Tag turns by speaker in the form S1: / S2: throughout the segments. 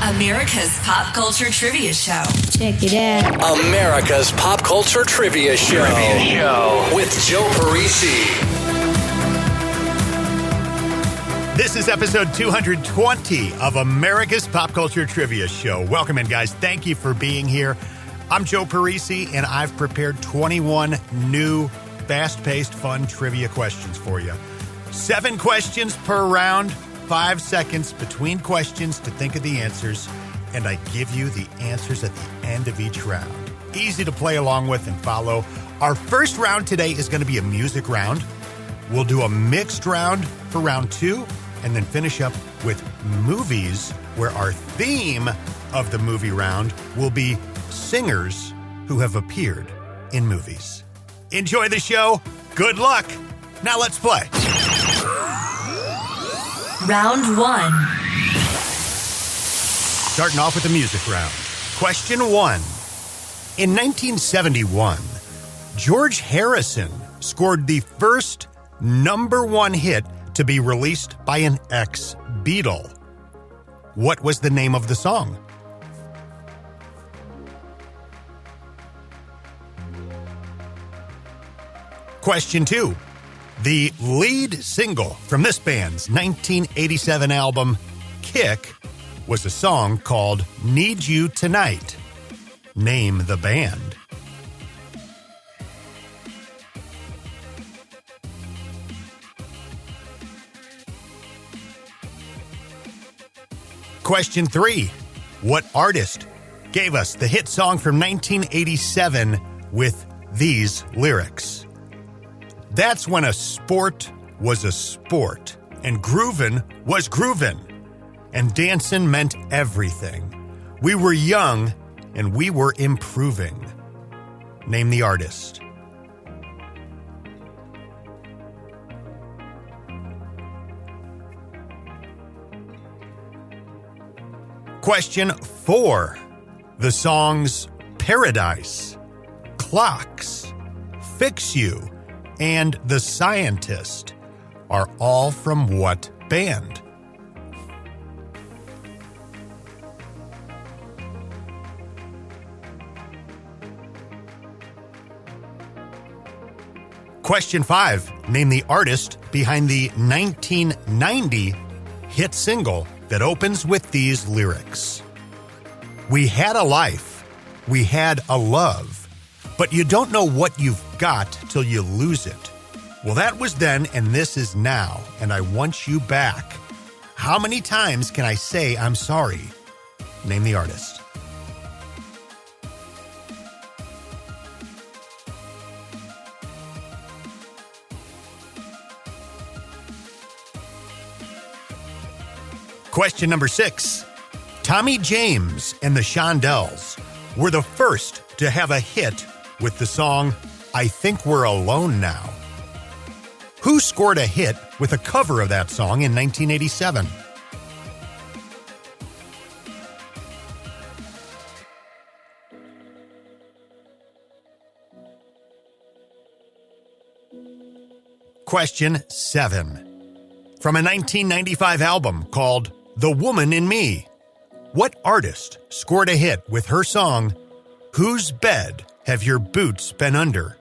S1: America's Pop Culture Trivia Show.
S2: Check it out.
S3: America's Pop Culture Trivia Show. With Joe Parisi.
S4: This is episode 220 of America's Pop Culture Trivia Show. Welcome in, guys. Thank you for being here. I'm Joe Parisi, and I've prepared 21 new, fast-paced, fun trivia questions for you. 7 questions per round, 5 seconds between questions to think of the answers, and I give you the answers at the end of each round. Easy to play along with and follow. Our first round today is going to be a music round. We'll do a mixed round for round 2, and then finish up with movies, where our theme of the movie round will be singers who have appeared in movies. Enjoy the show. Good luck. Now let's play.
S1: Round 1.
S4: Starting off with the music round. Question 1. In 1971, George Harrison scored the first number 1 hit to be released by an ex-Beatle. What was the name of the song? Question 2. The lead single from this band's 1987 album, Kick, was a song called Need You Tonight. Name the band. Question 3. What artist gave us the hit song from 1987 with these lyrics? That's when a sport was a sport, and groovin' was groovin', and dancin' meant everything. We were young, and we were improving. Name the artist. Question 4. The songs Paradise, Clocks, Fix You, and The Scientist are all from what band? Question 5. Name the artist behind the 1990 hit single that opens with these lyrics. We had a life, we had a love, but you don't know what you've got till you lose it. Well, that was then, and this is now, and I want you back. How many times can I say I'm sorry? Name the artist. Question number 6. Tommy James and the Shondells were the first to have a hit with the song I Think We're Alone Now. Who scored a hit with a cover of that song in 1987? Question 7. From a 1995 album called The Woman in Me, what artist scored a hit with her song, Whose Bed Have Your Boots Been Under?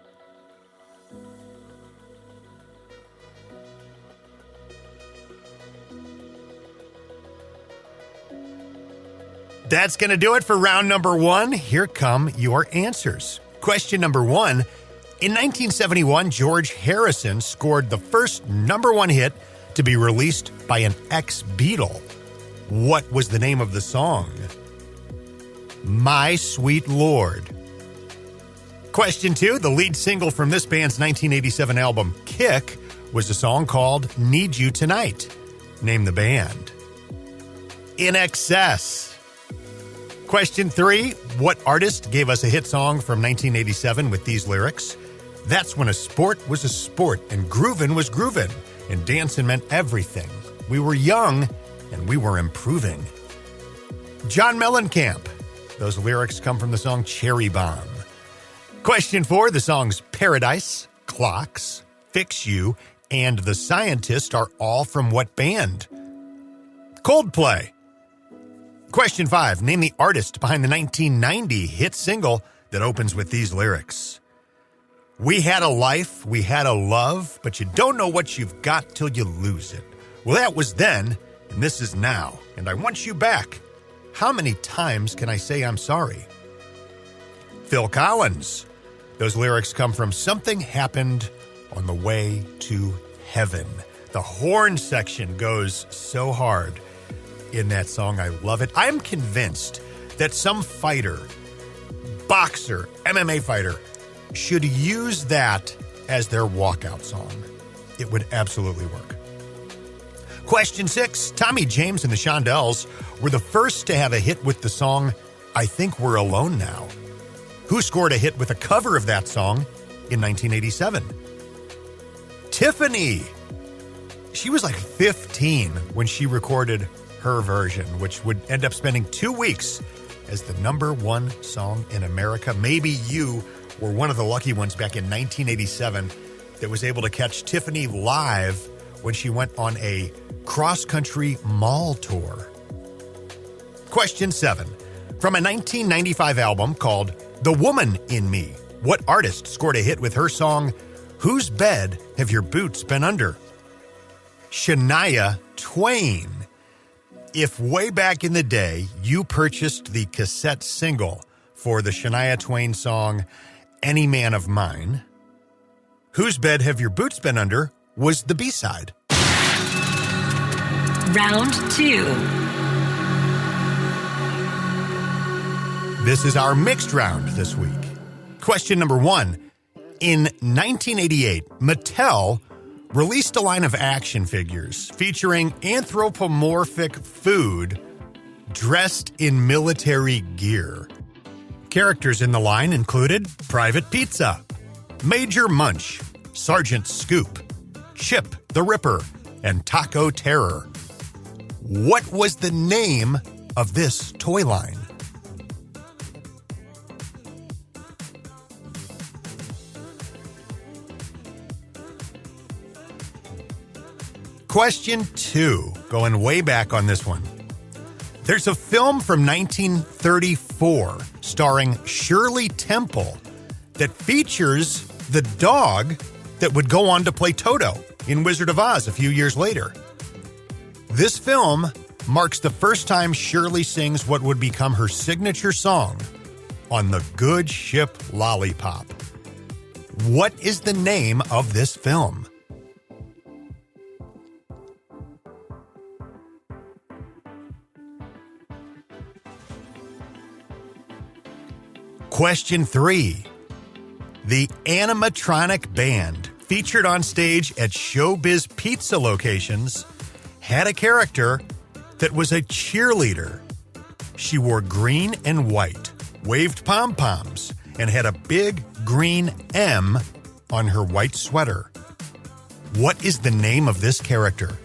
S4: That's going to do it for round number 1. Here come your answers. Question number 1. In 1971, George Harrison scored the first number 1 hit to be released by an ex-Beatle. What was the name of the song? My Sweet Lord. Question 2. The lead single from this band's 1987 album, Kick, was a song called Need You Tonight. Name the band. In Excess. Question 3. What artist gave us a hit song from 1987 with these lyrics? That's when a sport was a sport, and groovin' was groovin', and dancing meant everything. We were young, and we were improving. John Mellencamp. Those lyrics come from the song Cherry Bomb. Question 4. The songs Paradise, Clocks, Fix You, and The Scientist are all from what band? Coldplay. Question 5. Name the artist behind the 1990 hit single that opens with these lyrics. We had a life, we had a love, but you don't know what you've got till you lose it. Well, that was then, and this is now, and I want you back. How many times can I say I'm sorry? Phil Collins. Those lyrics come from Something Happened on the Way to Heaven. The horn section goes so hard in that song. I love it. I'm convinced that some fighter, boxer, MMA fighter, should use that as their walkout song. It would absolutely work. Question 6. Tommy James and the Shondells were the first to have a hit with the song I Think We're Alone Now. Who scored a hit with a cover of that song in 1987? Tiffany. She was like 15 when she recorded her version, which would end up spending 2 weeks as the #1 song in America. Maybe you were one of the lucky ones back in 1987 that was able to catch Tiffany live when she went on a cross-country mall tour. Question 7. From a 1995 album called The Woman in Me, what artist scored a hit with her song, Whose Bed Have Your Boots Been Under? Shania Twain. If way back in the day you purchased the cassette single for the Shania Twain song, Any Man of Mine, Whose Bed Have Your Boots Been Under was the B-side.
S1: Round 2.
S4: This is our mixed round this week. Question number 1. In 1988, Mattel released a line of action figures featuring anthropomorphic food dressed in military gear. Characters in the line included Private Pizza, Major Munch, Sergeant Scoop, Chip the Ripper, and Taco Terror. What was the name of this toy line? Question 2, going way back on this one. There's a film from 1934 starring Shirley Temple that features the dog that would go on to play Toto in Wizard of Oz a few years later. This film marks the first time Shirley sings what would become her signature song, On the Good Ship Lollipop. What is the name of this film? Question 3. The animatronic band featured on stage at Showbiz Pizza locations had a character that was a cheerleader. She wore green and white, waved pom-poms, and had a big green M on her white sweater. What is the name of this character?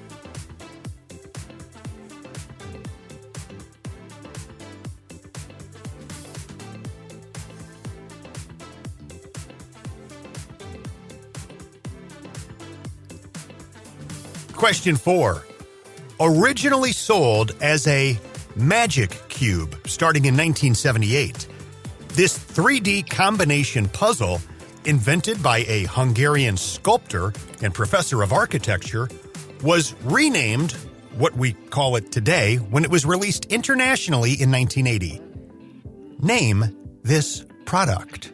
S4: Question 4. Originally sold as a magic cube starting in 1978, this 3D combination puzzle, invented by a Hungarian sculptor and professor of architecture, was renamed what we call it today when it was released internationally in 1980. Name this product.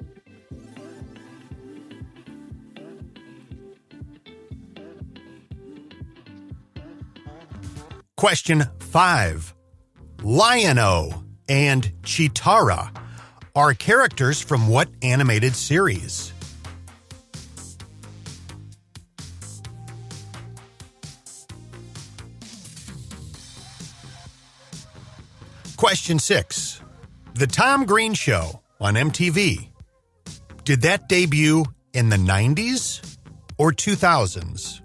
S4: Question 5. Lion-O and Chitara are characters from what animated series? Question 6. The Tom Green Show on MTV. Did that debut in the 90s or 2000s?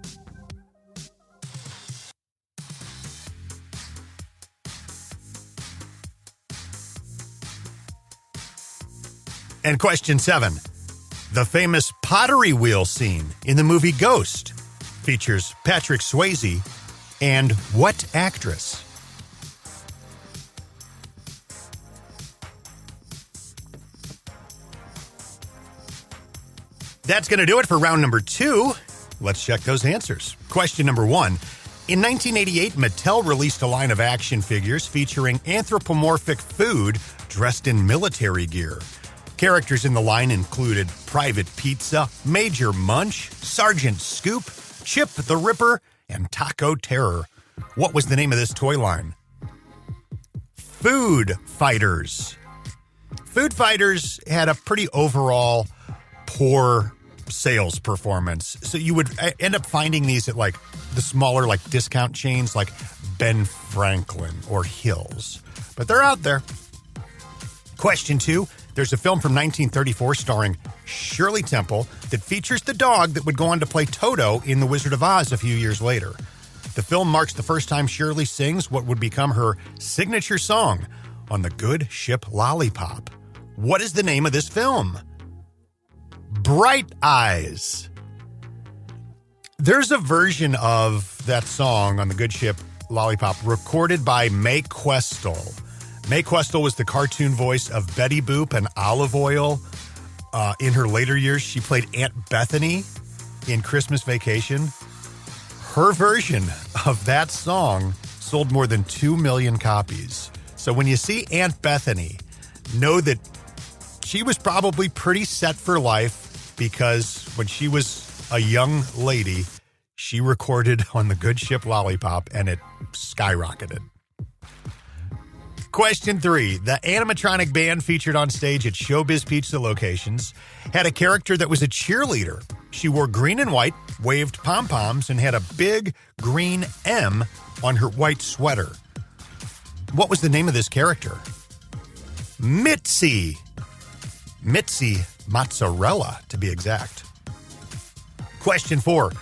S4: And question 7. The famous pottery wheel scene in the movie Ghost features Patrick Swayze and what actress? That's going to do it for round number 2. Let's check those answers. Question number 1. In 1988, Mattel released a line of action figures featuring anthropomorphic food dressed in military gear. Characters in the line included Private Pizza, Major Munch, Sergeant Scoop, Chip the Ripper, and Taco Terror. What was the name of this toy line? Food Fighters. Food Fighters had a pretty overall poor sales performance. So you would end up finding these at like the smaller like discount chains like Ben Franklin or Hills. But they're out there. Question 2. There's a film from 1934 starring Shirley Temple that features the dog that would go on to play Toto in The Wizard of Oz a few years later. The film marks the first time Shirley sings what would become her signature song on the good ship Lollipop. What is the name of this film? Bright Eyes. There's a version of that song on the good ship Lollipop recorded by Mae Questel. Mae Questel was the cartoon voice of Betty Boop and Olive Oyl. In her later years, she played Aunt Bethany in Christmas Vacation. Her version of that song sold more than 2 million copies. So when you see Aunt Bethany, know that she was probably pretty set for life because when she was a young lady, she recorded on the good ship Lollipop and it skyrocketed. Question 3. The animatronic band featured on stage at Showbiz Pizza locations had a character that was a cheerleader. She wore green and white, waved pom-poms, and had a big green M on her white sweater. What was the name of this character? Mitzi. Mitzi Mozzarella, to be exact. Question 4.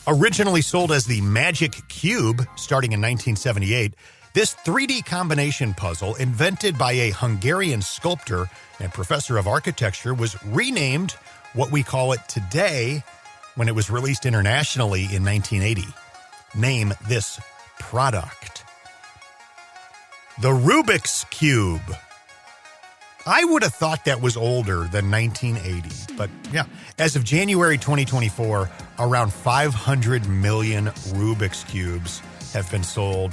S4: Originally sold as the Magic Cube starting in 1978, this 3D combination puzzle, invented by a Hungarian sculptor and professor of architecture, was renamed what we call it today when it was released internationally in 1980. Name this product. The Rubik's Cube. I would have thought that was older than 1980, but yeah. As of January 2024, around 500 million Rubik's Cubes have been sold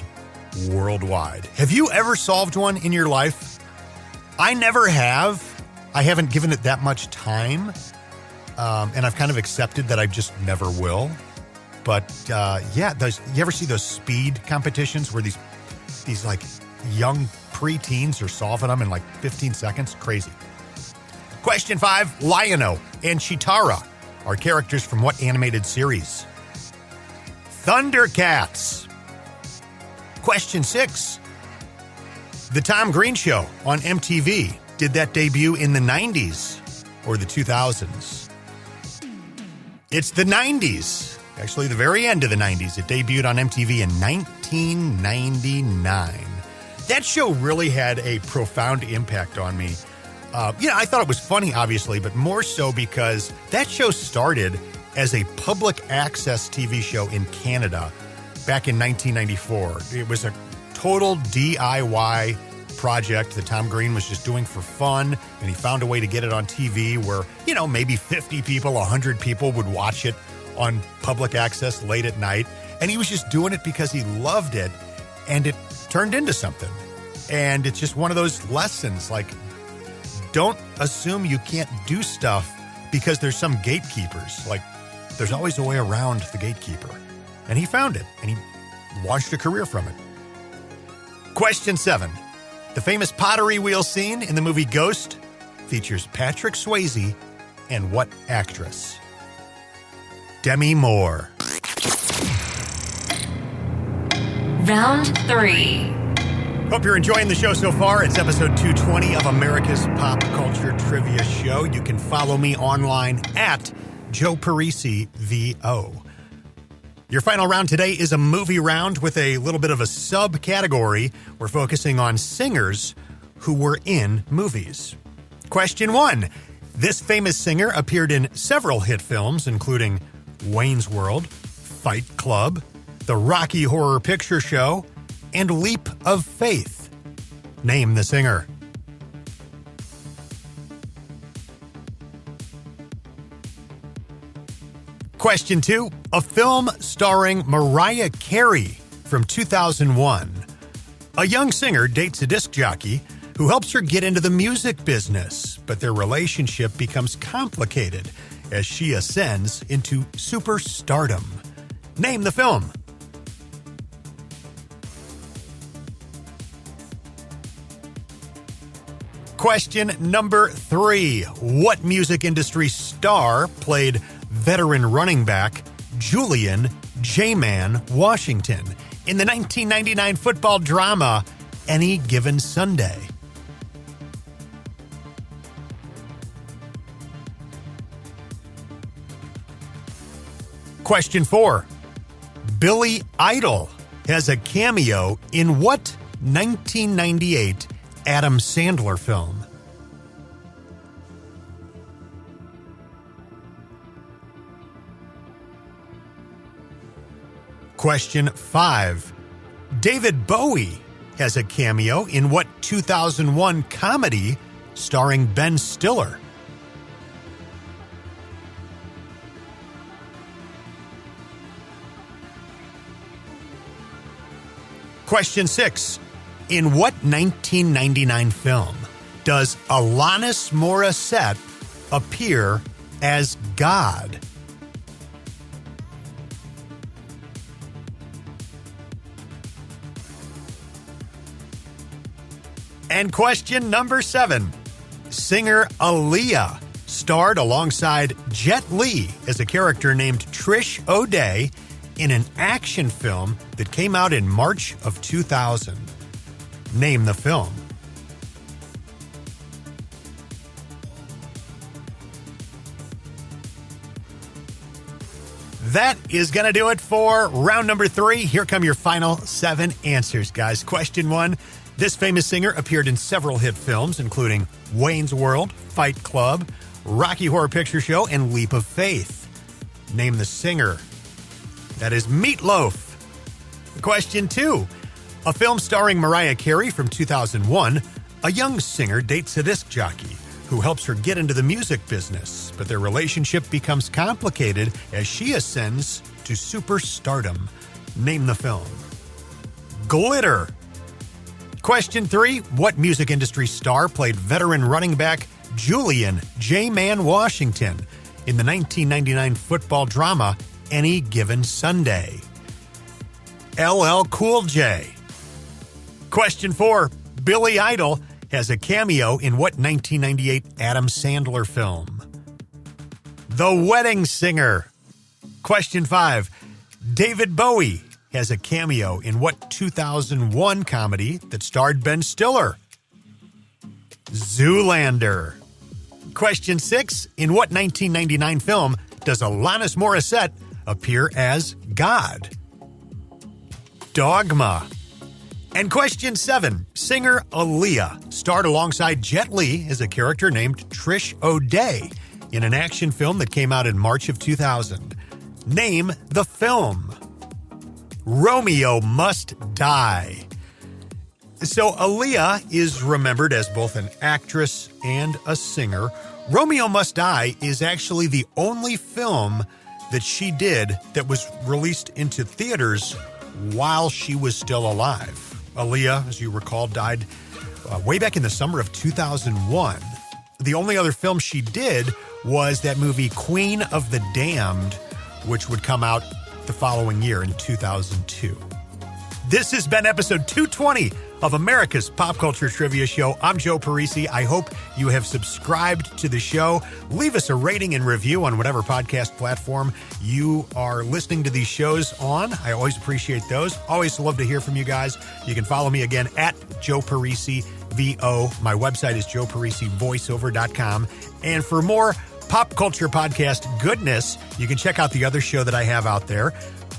S4: worldwide. Have you ever solved one in your life? I never have. I haven't given it that much time, and I've kind of accepted that I just never will. But yeah, you ever see those speed competitions where these like young preteens are solving them in like 15 seconds? Crazy. Question 5. Lion-O and Chitara are characters from what animated series? Thundercats. Question 6. The Tom Green Show on MTV. Did that debut in the 90s or the 2000s? It's the 90s. Actually, the very end of the 90s. It debuted on MTV in 1999. That show really had a profound impact on me. I thought it was funny, obviously, but more so because that show started as a public access TV show in Canada back in 1994. It was a total DIY project that Tom Green was just doing for fun, and he found a way to get it on TV where, maybe 50 people, 100 people would watch it on public access late at night. And he was just doing it because he loved it, and it turned into something. And it's just one of those lessons, like, don't assume you can't do stuff because there's some gatekeepers. Like, there's always a way around the gatekeeper. And he found it, and he launched a career from it. Question 7. The famous pottery wheel scene in the movie Ghost features Patrick Swayze and what actress? Demi Moore.
S1: Round 3.
S4: Hope you're enjoying the show so far. It's episode 220 of America's Pop Culture Trivia Show. You can follow me online at Joe Parisi VO. Your final round today is a movie round with a little bit of a subcategory. We're focusing on singers who were in movies. Question 1. This famous singer appeared in several hit films, including Wayne's World, Fight Club, The Rocky Horror Picture Show, and Leap of Faith. Name the singer. Question 2, a film starring Mariah Carey from 2001. A young singer dates a disc jockey who helps her get into the music business, but their relationship becomes complicated as she ascends into superstardom. Name the film. Question number 3. What music industry star played veteran running back Julian J-Man Washington in the 1999 football drama Any Given Sunday? Question 4. Billy Idol has a cameo in what 1998 Adam Sandler film? Question 5. David Bowie has a cameo in what 2001 comedy starring Ben Stiller? Question 6. In what 1999 film does Alanis Morissette appear as God? And question number 7. Singer Aaliyah starred alongside Jet Li as a character named Trish O'Day in an action film that came out in March of 2000. Name the film. That is going to do it for round number 3. Here come your final 7 answers, guys. Question 1. This famous singer appeared in several hit films, including Wayne's World, Fight Club, Rocky Horror Picture Show, and Leap of Faith. Name the singer. That is Meatloaf. Question 2. A film starring Mariah Carey from 2001, a young singer dates a disc jockey who helps her get into the music business, but their relationship becomes complicated as she ascends to superstardom. Name the film. Glitter. Question 3. What music industry star played veteran running back Julian J-Man Washington in the 1999 football drama Any Given Sunday? LL Cool J. Question 4. Billy Idol has a cameo in what 1998 Adam Sandler film? The Wedding Singer. Question 5. David Bowie has a cameo in what 2001 comedy that starred Ben Stiller? Zoolander. Question 6. In what 1999 film does Alanis Morissette appear as God? Dogma. And question 7. Singer Aaliyah starred alongside Jet Li as a character named Trish O'Day in an action film that came out in March of 2000. Name the film. Romeo Must Die. So Aaliyah is remembered as both an actress and a singer. Romeo Must Die is actually the only film that she did that was released into theaters while she was still alive. Aaliyah, as you recall, died way back in the summer of 2001. The only other film she did was that movie Queen of the Damned, which would come out the following year in 2002. This has been episode 220 of America's Pop Culture Trivia Show. I'm Joe Parisi. I hope you have subscribed to the show. Leave us a rating and review on whatever podcast platform you are listening to these shows on. I always appreciate those. Always love to hear from you guys. You can follow me again at Joe Parisi VO. My website is joeparisivoiceover.com. And for more pop culture podcast goodness, you can check out the other show that I have out there.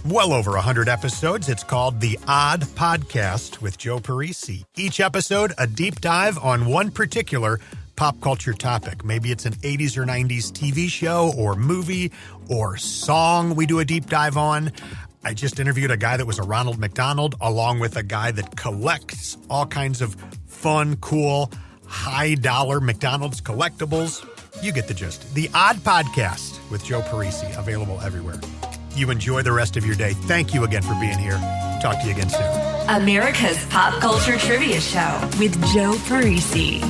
S4: Well over 100 episodes. It's called The Odd Podcast with Joe Parisi. Each episode, a deep dive on one particular pop culture topic. Maybe it's an 80s or 90s TV show or movie or song we do a deep dive on. I just interviewed a guy that was a Ronald McDonald, along with a guy that collects all kinds of fun, cool, high-dollar McDonald's collectibles. You get the gist. The Odd Podcast. with Joe Parisi, available everywhere. You enjoy the rest of your day. Thank you again for being here. Talk to you again soon.
S1: America's Pop Culture Trivia Show with Joe Parisi.